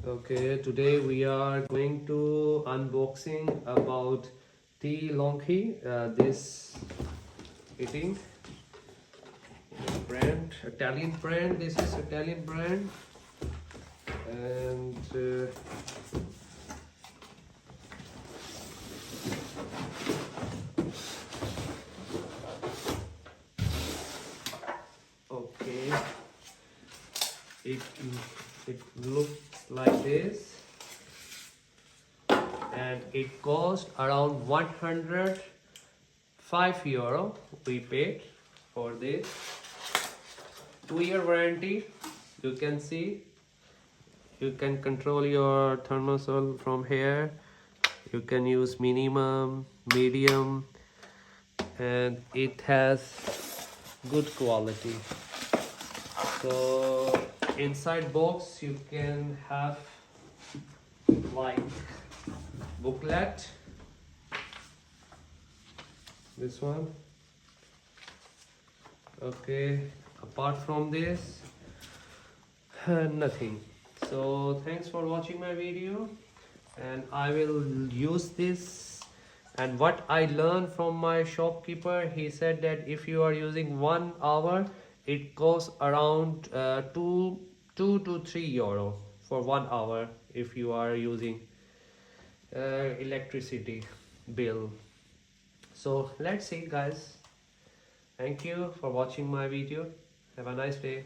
Okay, today we are going to unboxing about DeLonghi, this heating brand, Italian brand. This is Italian brand, and okay, it it looks like this. And it cost around €105 we paid for this. 2-year warranty. You can see, you can control your thermostat from here. You can use minimum, medium, and it has good quality. So inside box you can have like booklet, this one. Okay, apart from this, nothing. So thanks for watching my video, and I will use this. And what I learned from my shopkeeper, he said that if you are using 1 hour, it costs around €2 to €3 for 1 hour if you are using electricity bill. So let's see, guys. Thank you for watching my video. Have a nice day.